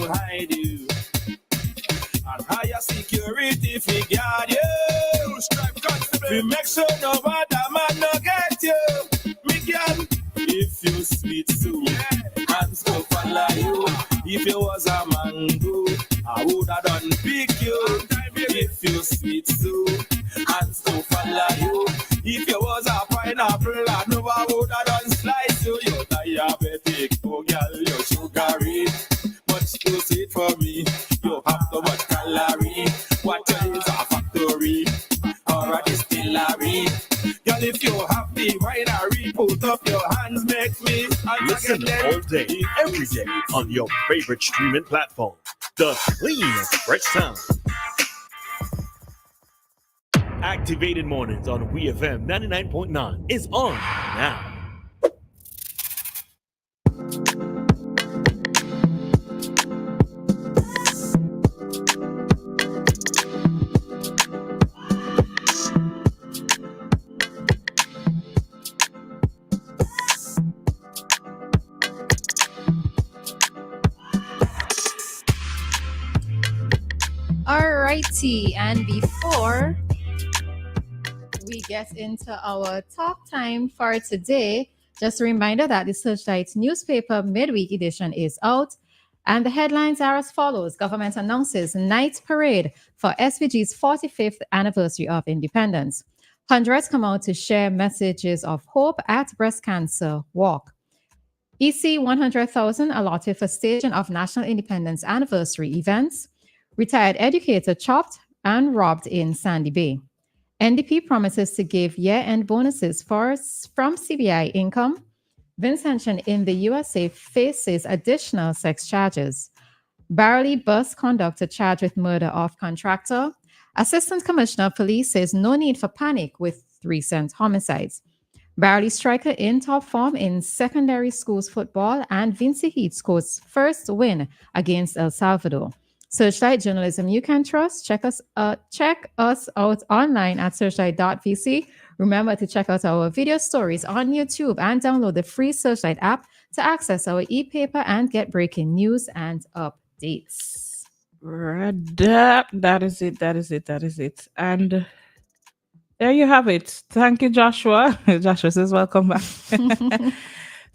hide you. And higher security fi guard you. We make sure no other man no get you. Me girl, if you sweet so, hands go follow you. If you was a mango, I woulda done pick you. If you sweet so, hands go follow you. If you was a pineapple, I know I woulda done slice you. You diabetic, oh girl, you sugary. Much too sweet for me. You have too much calorie. What is a factory or a distillery? Girl, if you have the winery, put up your hands, make me. Listen all day, every day on your favorite streaming platform. The clean and fresh sound. Activated Mornings on WEFM 99.9 is on now. Alrighty, and before we get into our talk time for today, just a reminder that the Searchlight newspaper midweek edition is out, and the headlines are as follows. Government announces night parade for SVG's 45th anniversary of independence. Hundreds come out to share messages of hope at breast cancer walk. EC 100,000 allotted for staging of National Independence Anniversary events. Retired educator chopped and robbed in Sandy Bay. NDP promises to give year-end bonuses from CBI income. Vincentian in the USA faces additional sex charges. Barely bus conductor charged with murder of contractor. Assistant Commissioner of Police says no need for panic with recent homicides. Barely striker in top form in secondary schools football, and Vinci Heat scores first win against El Salvador. Searchlight Journalism you can trust. Check us out online at searchlight.vc. Remember to check out our video stories on YouTube and download the free Searchlight app to access our e-paper and get breaking news and updates. That is it. And there you have it. Thank you, Joshua. Joshua says, welcome back.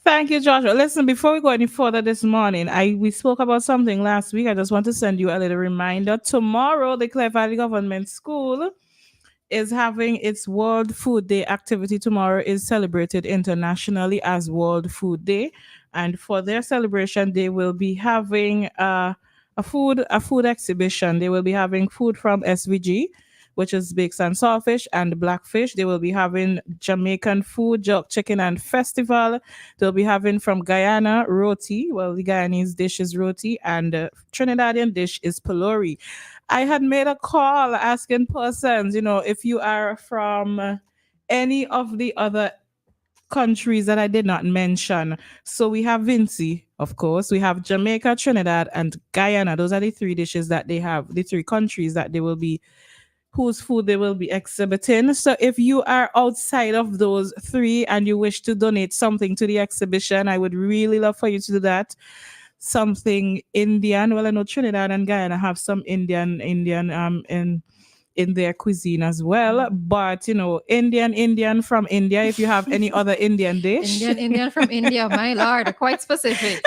Thank you, Joshua. Listen, before we go any further this morning, we spoke about something last week. I just want to send you a little reminder. Tomorrow, the Clare Valley Government School is having its World Food Day activity. Tomorrow is celebrated internationally as World Food Day. And for their celebration, they will be having a food exhibition. They will be having food from SVG, which is baked and saltfish and blackfish. They will be having Jamaican food, jerk chicken and festival. They'll be having from Guyana, roti. Well, the Guyanese dish is roti, and Trinidadian dish is pilori. I had made a call asking persons, if you are from any of the other countries that I did not mention. So we have Vinci, of course. We have Jamaica, Trinidad, and Guyana. Those are the three dishes that they have, the three countries that they will be whose food they will be exhibiting. So if you are outside of those three and you wish to donate something to the exhibition, I would really love for you to do that. Something Indian. Well, I know Trinidad and Guyana have some Indian in their cuisine as well. But Indian from India. If you have any other Indian dish, Indian from India, my lord, quite specific.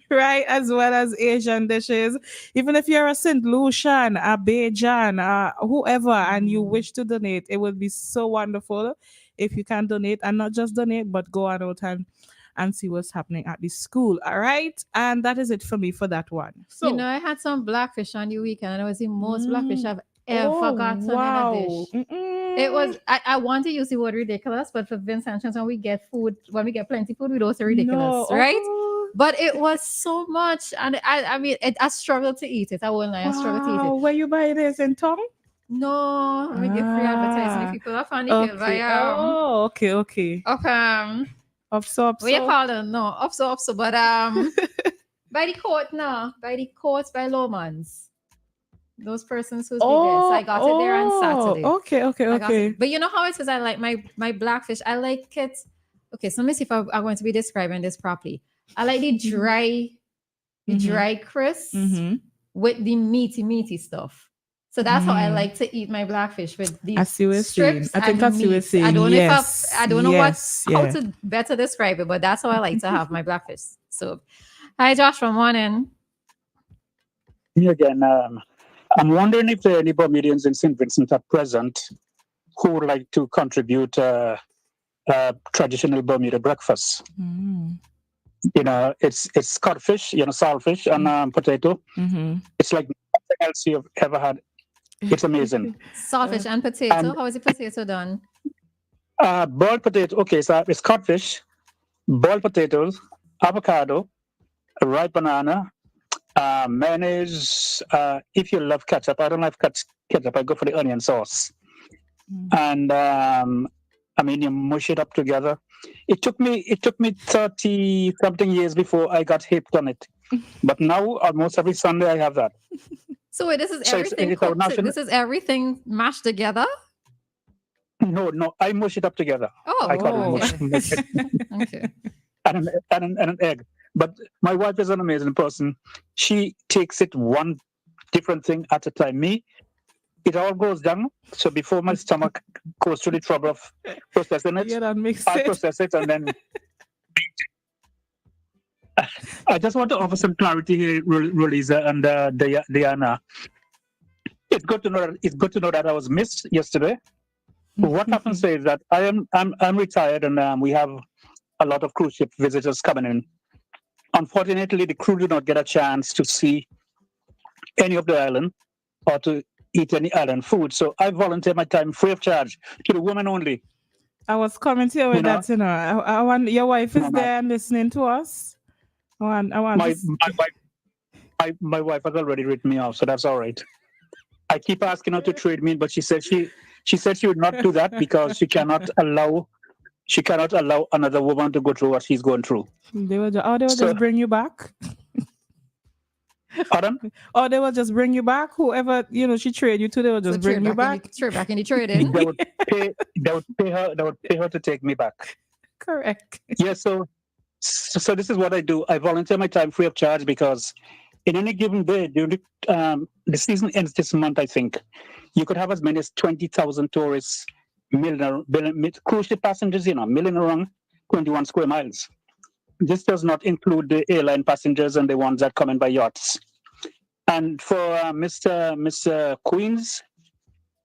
Right, as well as Asian dishes. Even if you're a St. Lucian, a Bajan, whoever, and you wish to donate, it would be so wonderful if you can donate, and not just donate, but go out and see what's happening at the school. All right, and that is it for me for that one. So I had some blackfish on the weekend, and it was the most blackfish I've ever gotten in a dish. It was. I want to use the word ridiculous, but for Vincent, when we get plenty food, we don't say ridiculous, right? But it was so much, and I struggled to eat it. I won't lie, I struggled to eat it. Where you buy this in town? No, let me give free advertising. If people are funny, okay. Okay. Okay. Up. What you call them? No, up so. But by the court, by Lomans. Those persons who's been there. So I got it there on Saturday. Okay. But you know how it says I like my blackfish. I like it. Okay, so let me see if I'm going to be describing this properly. I like the dry the dry crisps with the meaty stuff. So that's how I like to eat my blackfish, with the As you were saying. strips I think and as you were meat. saying, I don't know yes, if I don't know yes, how yeah. to better describe it, but that's how I like to have my blackfish. So, hi Joshua, morning. Me again, I'm wondering if there are any Bermudians in St. Vincent at present who would like to contribute traditional Bermuda breakfast. You know, it's codfish, saltfish and potato. It's like nothing else you've ever had. It's amazing. Saltfish and potato. How is the potato done? Boiled potato. Okay, so it's codfish, boiled potatoes, avocado, ripe banana, mayonnaise. If you love ketchup, I don't like ketchup. I go for the onion sauce. And you mush it up together. It took me 30 something years before I got hipped on it, but now almost every Sunday I have that. So wait, this is So everything it's our cooked. national. This is everything mashed together. No, I mush it up together. Oh, I call it mush. okay. and an egg. But my wife is an amazing person. She takes it one different thing at a time. Me, it all goes down. So before my stomach goes through the trouble of processing it, I process it and then. I just want to offer some clarity here, Roleza and Dianna. It's good to know that I was missed yesterday. What happens is that I'm retired and we have a lot of cruise ship visitors coming in. Unfortunately, the crew do not get a chance to see any of the island or to eat any island food. So I volunteer my time free of charge to the women only. I was coming to you with that, I want your wife is there and listening to us. My wife has already written me off, so that's all right. I keep asking her to trade me, but she said she would not do that because she cannot allow another woman to go through what she's going through. They will just bring you back. Pardon? Or they will just bring you back. Whoever she trade you to, they will just bring you back. Trade back in the trading. They would pay her to take me back. Correct. Yeah. So this is what I do. I volunteer my time free of charge because in any given day during the season ends this month, I think you could have as many as 20,000 tourists, cruise ship passengers, milling around 21 square miles. This does not include the airline passengers and the ones that come in by yachts. And for Mr. Queens,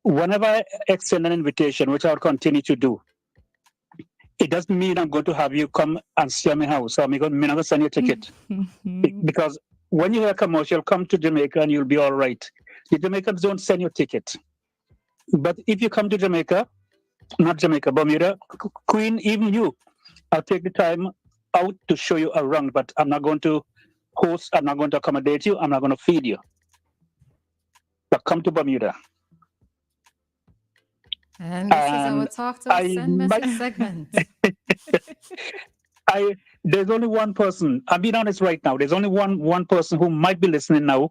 whenever I extend an invitation, which I'll continue to do, it doesn't mean I'm going to have you come and stay at my house. I'm not going to send you a ticket. Because when you hear a commercial, come to Jamaica and you'll be all right. The Jamaicans don't send you a ticket. But if you come to Jamaica, not Jamaica, Bermuda, Queen, even you, I'll take the time out to show you around, but I'm not going to host, I'm not going to accommodate you, I'm not going to feed you. But come to Bermuda. And this is our Talk to Us Send Message segment. There's only one person, I'm being honest right now, there's only one person who might be listening now,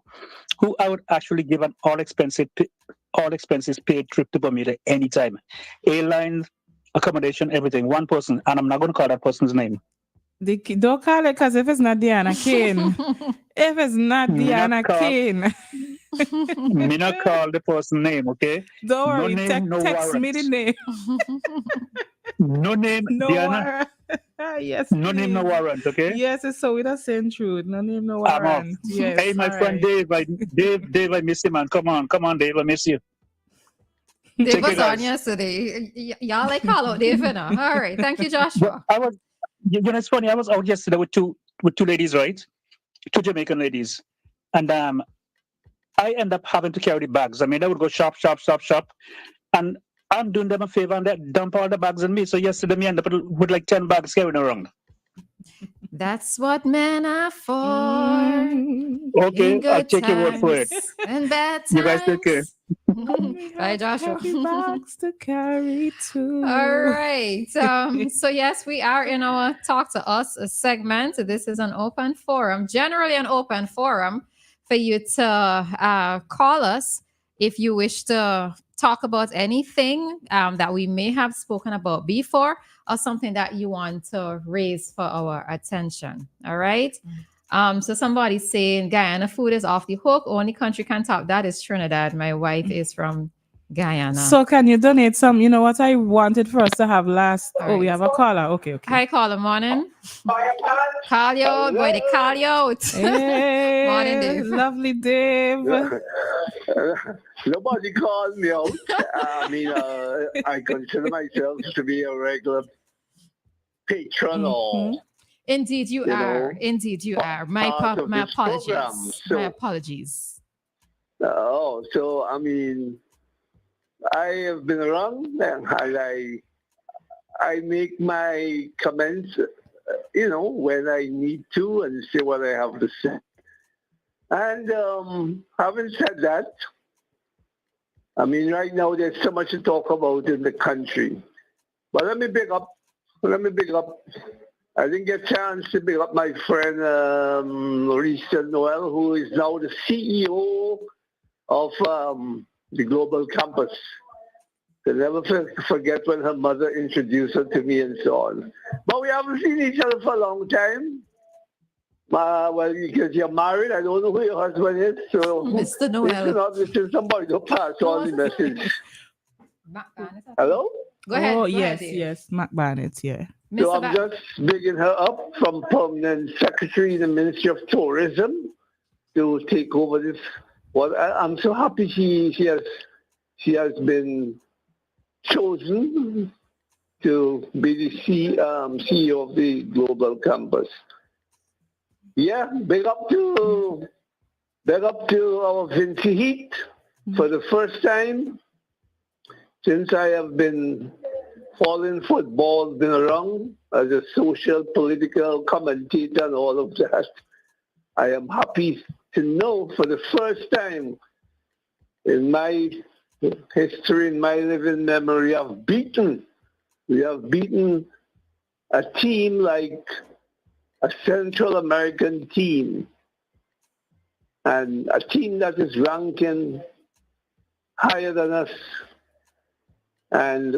who I would actually give an all expenses paid trip to Bermuda anytime. Airlines, accommodation, everything. One person, and I'm not going to call that person's name. Don't call it, because if it's not Dianna Cain, if it's not Dianna Cain, me not call the person's name, okay? Don't worry, no name, no text me the name. No name, no Dianna. Yes, no please. Name, no warrant, okay? Yes, it's so with a same truth. No name, no warrant. Yes, hey, my friend Dave, I miss you, man. Come on, Dave, I miss you. Dave was on yesterday. Y'all like call out Dave now. All right, thank you, Joshua. It's funny. I was out yesterday with two ladies, right? Two Jamaican ladies, and I end up having to carry the bags. I would go shop, and I'm doing them a favor and they dump all the bags on me. So yesterday, me end up with like 10 bags carrying around. That's what men are for. Okay, I'll take your word for it. And bad times. You guys take care. Bye, Joshua. Bags to carry too. All right. So yes, we are in our Talk to Us segment. This is an open forum, generally an open forum for you to call us if you wish to talk about anything that we may have spoken about before or something that you want to raise for our attention. All right. So somebody's saying Guyana food is off the hook. Only country can top that is Trinidad. My wife is from Guyana. So can you donate some? You know what I wanted for us to have last? All Oh, we right. have a caller. Okay. Hi, caller. Morning. Call you out, boy. They call you out. Hey, Morning, Dave. lovely Dave. Nobody called me out. I consider myself to be a regular patron or Indeed, you are. know, Indeed, you are. My part of my this program. apologies. So- My apologies. So I have been around and I make my comments, when I need to and say what I have to say. And having said that, right now there's so much to talk about in the country. But let me big up. I didn't get a chance to big up my friend Roleza Noel, who is now the CEO of the Global Campus. I'll never forget when her mother introduced her to me and so on. But we haven't seen each other for a long time. Because you're married, I don't know who your husband is. So Mr. Noel. listen, somebody to pass on the message. Hello? Go ahead. Oh, Go ahead, yes, Dave. yes. Mac Barnett, yeah. So Mr. I'm just bigging her up from permanent secretary in the Ministry of Tourism to take over this. Well, I'm so happy she has been chosen to be the CEO of the Global Campus. Yeah, big up to our Vinci Heat for the first time since I have been following football, been around as a social, political commentator and all of that. I am happy to know for the first time in my history, in my living memory, we have beaten a team like a Central American team and a team that is ranking higher than us. And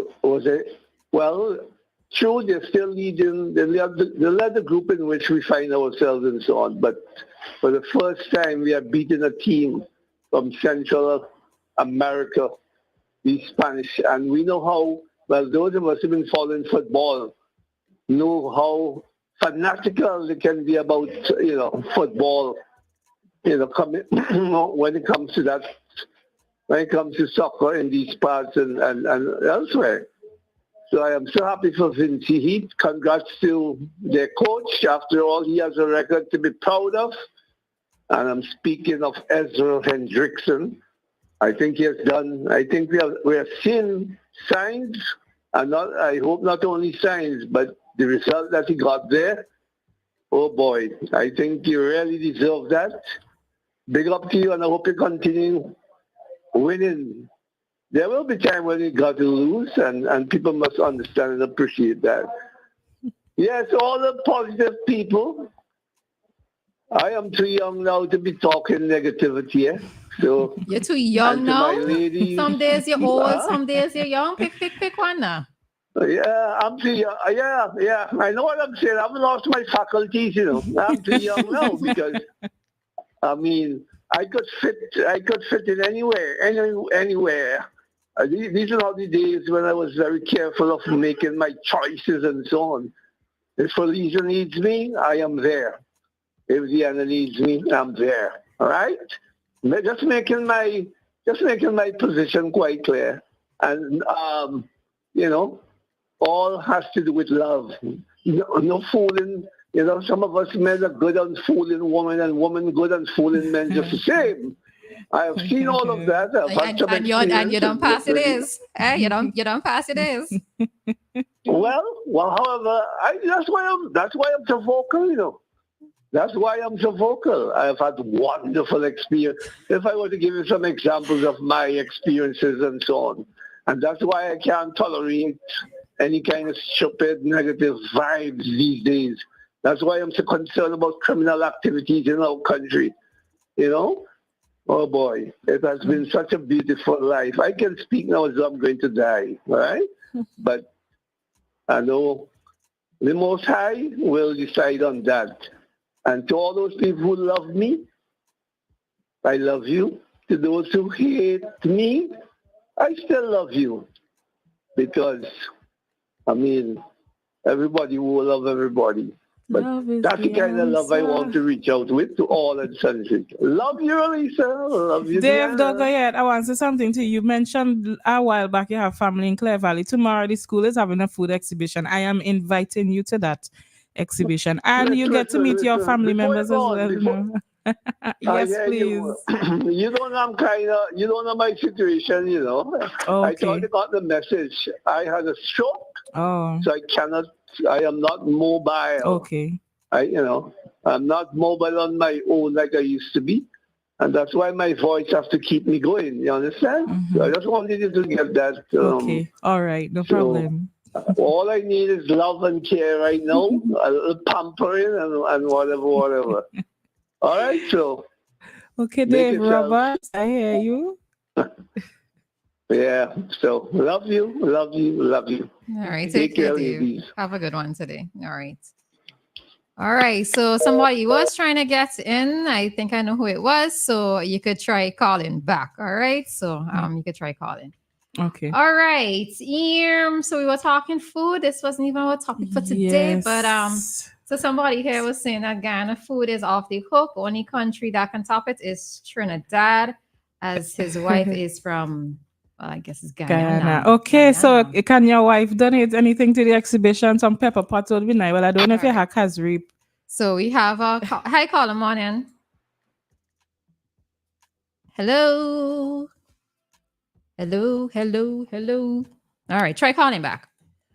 true, they're still leading, they led the group in which we find ourselves and so on. But for the first time, we have beaten a team from Central America, the Spanish. And we know how, those of us who have been following football know how fanatical they can be about, football, when it comes to that, when it comes to soccer in these parts and elsewhere. So I am so happy for Vinci Heat. Congrats to their coach. After all, he has a record to be proud of. And I'm speaking of Ezra Hendrickson. I think he has done, I think we have seen signs, and I hope not only signs, but the result that he got there. Oh boy, I think you really deserve that. Big up to you, and I hope you continue winning. There will be time when you got to lose, and people must understand and appreciate that. Yes, all the positive people. I am too young now to be talking negativity. So You're too young now. Ladies, Some days you're old, some days you're young. Pick one now. Yeah, I'm too young. Yeah. I know what I'm saying. I've lost my faculties, I'm too young now because, I could fit in anywhere. These are all the days when I was very careful of making my choices and so on. If Roleza needs me, I am there. If Dianna needs me, I'm there. All right? Just making my position quite clear. And, all has to do with love. No fooling. Some of us men are good on fooling women and women good on fooling men just the same. I have seen all of that. And you don't pass it is. You don't pass it is. Well, however, that's why I'm so vocal, That's why I'm so vocal. I've had wonderful experience. If I were to give you some examples of my experiences and so on, and that's why I can't tolerate any kind of stupid negative vibes these days. That's why I'm so concerned about criminal activities in our country. Oh boy, it has been such a beautiful life. I can speak now as though I'm going to die, all right? But I know the Most High will decide on that. And to all those people who love me, I love you. To those who hate me, I still love you. Because, I mean, everybody will love everybody. But Love is that's the kind of love I want to reach out with to all and sundry. Love you, Roleza. Love you, Dave, Dianna. don't go yet. I want to say something to you. You mentioned a while back you have family in Clare Valley. Tomorrow, the school is having a food exhibition. I am inviting you to that exhibition. And you get to meet your family Before members you as go well. on, You know? Yes, hear please. you don't know you don't know my situation, you know. I Okay. thought you got the message. I had a stroke, Oh, so I am not mobile. okay. I'm not mobile on my own like I used to be. And that's why my voice has to keep me going. You understand? So I just wanted you to get that. Okay. All right. No problem. All I need is love and care right now, a little pampering and whatever. All right, so. Okay, Make Dave yourself. Roberts, I hear you. Yeah, so love you. All right. Take care, Dave. ladies. Have a good one today. All right. All right. So somebody was trying to get in. I think I know who it was. So you could try calling back. All right. So you could try calling. Okay. All right. So we were talking food. This wasn't even our topic for today, but so somebody here was saying that Ghana food is off the hook. Only country that can top it is Trinidad, as his wife is from, well, I guess it's Guyana. Okay, so Guyana. can your wife donate anything to the exhibition? Some pepper pots would be nice. Well, I don't know if you have Kazreep. So we have a hi, caller, morning. Hello. All right, try calling back.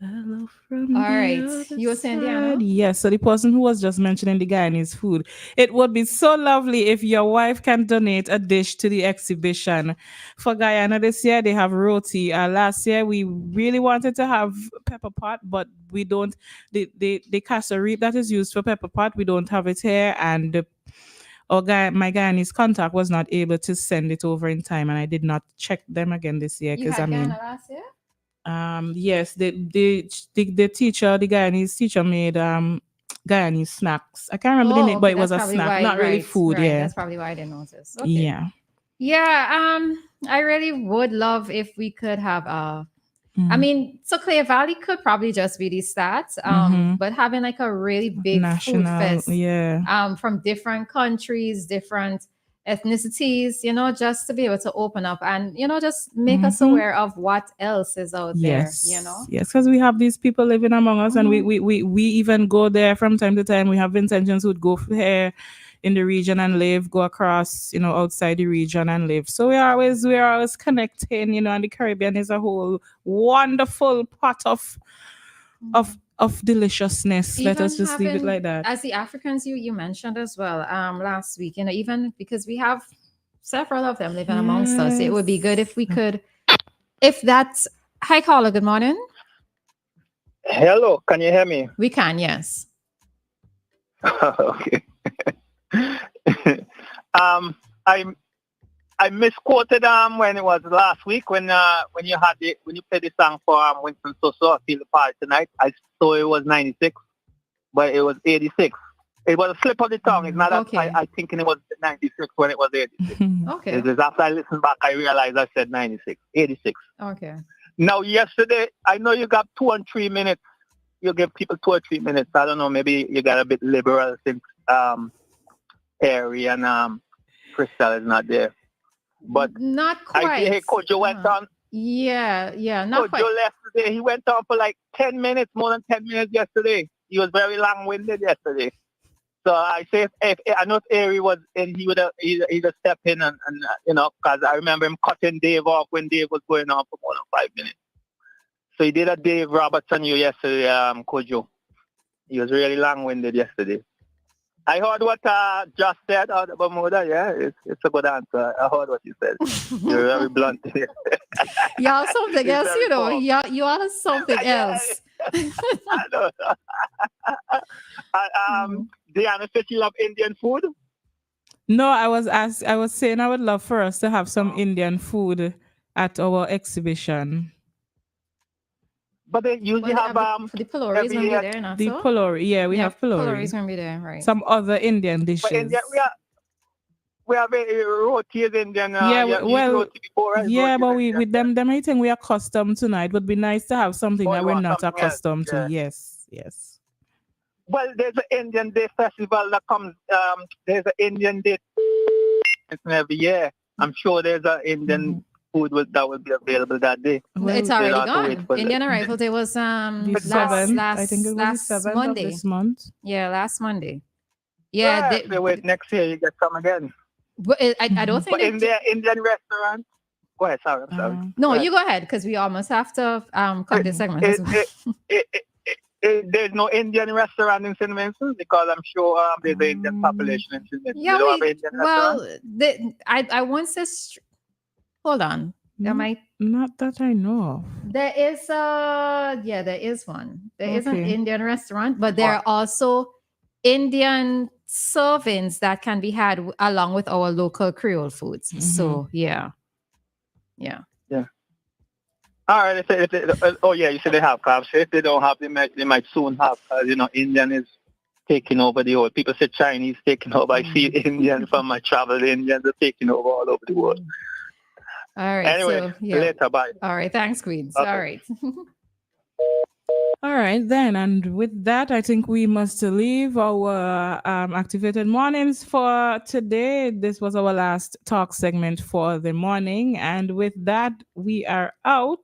Hello from all right, you were saying, Dianna? Yes, so the person who was just mentioning the Guyanese food, it would be so lovely if your wife can donate a dish to the exhibition. For Guyana this year, they have roti. Last year, we really wanted to have pepper pot, but we don't. The casserole that is used for pepper pot, we don't have it here, and my Guyanese contact was not able to send it over in time, and I did not check them again this year You had Guyana last year? Yes, the teacher, the Guyanese teacher made Guyanese snacks. I can't remember the name, but it was a snack, not really food. Right. Yeah, That's probably why I didn't notice. Okay. Yeah. Yeah. I really would love if we could have I mean, so Clare Valley could probably just be these stats, but having like a really big national food fest, from different countries, different ethnicities, just to be able to open up and just make us aware of what else is out there. Yes, because we have these people living among us, and we even go there from time to time. We have intentions would go here in the region and live, go across, outside the region and live. So we are always connecting, and the Caribbean is a whole wonderful pot of deliciousness. Even let us just leave it like that. As the Africans you mentioned as well last week, even because we have several of them living amongst us, it would be good if we could, hi caller, good morning. Hello, can you hear me? We can, yes. Okay. I misquoted when it was last week when you played the song for Winston Soso, I Feel the Party Tonight. I saw it was 96, but it was 86. It was a slip of the tongue. It's not that I thinking it was 96 when it was 86. Okay. It's after I listened back, I realized I said 96, 86. Okay. Now, yesterday, I know you got 2 and 3 minutes. You give people 2 or 3 minutes. I don't know, maybe you got a bit liberal since Harry and Crystal is not there. But not quite. I see Kojo went on. Yeah, not quite. Kojo left today. He went on for like 10 minutes, more than 10 minutes yesterday. He was very long-winded yesterday. So I say, if I know if Harry was in, he would have stepped in and because I remember him cutting Dave off when Dave was going on for more than 5 minutes. So he did a Dave Robertson you yesterday, Kojo. He was really long-winded yesterday. I heard what Josh said out of Bermuda. Yeah, it's a good answer. I heard what you said. You're very blunt. Y'all something else, You are something else. I know. Dianna said you love Indian food. No, I was saying I would love for us to have some Indian food at our exhibition. But they usually Well, have the Pylori is every going to be year. there, not The so? Pylori, yeah, we have Pylori is Pylori. going to be there, right? Some other Indian dishes. But India, we have a roti is Indian. Yeah, you have well, eaten roti before, right? yeah, Roti but is we Indian. with them I think we are accustomed tonight. Would be nice to have something Oh, that you we're want not something else? accustomed to. Yeah. Yes. Well, there's an Indian Day festival that comes. There's an Indian Day every year. I'm sure there's an Indian food that will be available that day. Well, It's You already don't have to wait gone. for Indian Arrival Day was the last 7th, I think it was the last 7th of Monday. this month. Yeah, last Monday. Yeah, Yeah, if you wait next year, you get some again. but I don't think But in their Indian restaurant, go ahead. Sorry, I'm sorry. no, Go ahead. you go ahead because we almost have to cut this segment. as well. There's no Indian restaurant in St. Vincent because I'm sure there's an Indian population in St. Vincent. Yeah, They don't have an Indian restaurant. well, I once said, hold on, there might Not that I know of. there is there is one. There is an Okay. Indian restaurant, but there are also Indian servings that can be had along with our local Creole foods. So yeah. All right. You said they have carbs. If they don't have, they might soon have. Indian is taking over the world. People say Chinese taking over. I see Indian from my travel. Indians are taking over all over the world. All right. Anyway, so, later. Bye. All right. Thanks, Queens. Okay. All right. All right, then. And with that, I think we must leave our activated mornings for today. This was our last talk segment for the morning. And with that, we are out.